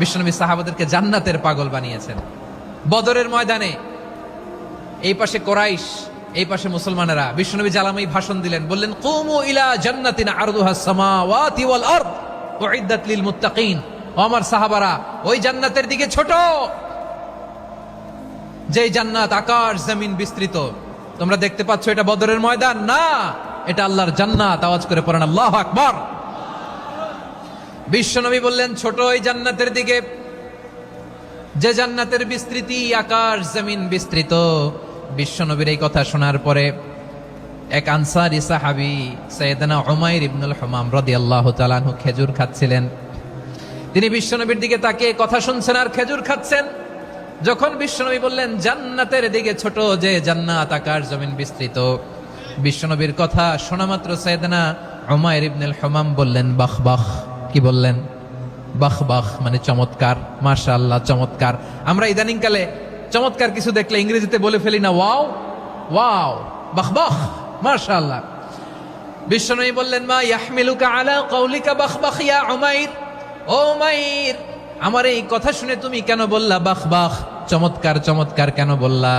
বিশ্বনবী সাহাবাদেরকে জান্নাতের পাগল বানিয়েছেন। বদরের ময়দানে এই পাশে কোরাইশ, এই পাশে মুসলমানেরা, বিশ্বনবী জালামাই ভাষণ দিলেন, বললেন কুমু ইলা জান্নাতিন আরদুহাস সামাওয়াতি ওয়াল আরদ উইদ্দাত লিল মুত্তাকিন। ও আমার সাহাবারা, ওই জান্নাতের দিকে ছোট, যে জান্নাত আকাশ জমিন বিস্তৃত। তোমরা দেখতে পাচ্ছ এটা বদরের ময়দান না, এটা আল্লাহর জান্নাত। আওয়াজ করে পড়েন আল্লাহু আকবার। বিশ্বনবী বললেন ছোট ওই জান্নাতের দিকে, যে জান্নাতের বিস্তৃতি আকাশ জমিন বিস্তৃত। বিশ্বনবীর এই কথা শোনার পরে এক আনসারী সাহাবী সাইয়েদনা উমাইর ইবনুল হুমাম রাদিয়াল্লাহু তাআলা আনহু খেজুর খাচ্ছিলেন। তিনি বিশ্বনবীর দিকে তাকিয়ে কথা শুনছেন আর খেজুর খাচ্ছেন। যখন বিশ্বনবী বললেন জান্নাতের দিকে ছোট, যে জান্নাত আকাশ জমিন বিস্তৃত, বিশ্বনবীর কথা শোনা মাত্র সাইয়েদনা উমাইর ইবনুল হুমাম বললেন বাহ বাহ। কি বললেন? বাহ বাহ, মানে চমৎকার, মাশাআল্লাহ, চমৎকার। আমরা ইদানিং কালে চমৎকার কিছু দেখলে ইংরেজিতে বলে ফেলি না ওয়াও ওয়াও, বাহ বাহ, মাশাআল্লাহ। বিশ্বনবী বললেন মা ইয়াহমিলুকা আলা কওলিকা বাহ বাহ ইয়া উমাইর। ও উমাইর, আমার এই কথা শুনে তুমি কেন বললা বাহ বাহ, চমৎকার চমৎকার কেন বললা?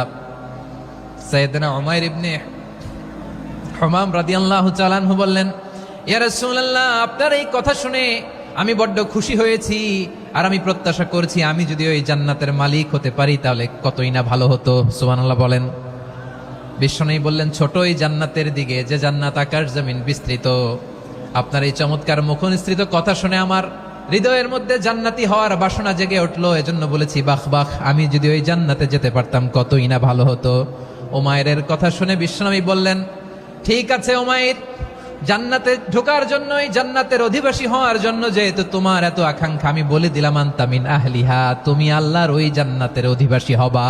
সাইয়েদনা উমাইর ইবনে হুমাম রাদিয়াল্লাহু তাআলা আনহু বললেন ইয়া রাসূলুল্লাহ, আপনার এই কথা শুনে আমি বড্ড খুশি হয়েছি, আর আমি প্রত্যাশা করছি আমি যদি ওই জান্নাতের মালিক হতে পারি তাহলে কতই না ভালো হতো। সুবহানাল্লাহ বলেন। বিশ্বনবী বললেন ছোট ওই জান্নাতের দিকে, যে জান্নাত আকাশ জমিন বিস্তৃত। আপনার এই চমৎকার মুখনিসৃত কথা শুনে আমার হৃদয়ের মধ্যে জান্নাতি হওয়ার বাসনা জেগে উঠলো, এজন্য বলেছি বাহ বাহ, আমি যদি ওই জান্নাতে যেতে পারতাম কতই না ভালো হতো। উমাইরের কথা শুনে বিশ্বনবী বললেন ঠিক আছে উমাইর, জান্নাতে ঢোকার জন্য, এই জান্নাতের অধিবাসী হওয়ার জন্য যেহেতু তোমার এত আকাঙ্ক্ষা, আমি বলে দিলাম আনতা মিন আহলিহা, তুমি আল্লাহর ওই জান্নাতের অধিবাসী হবা।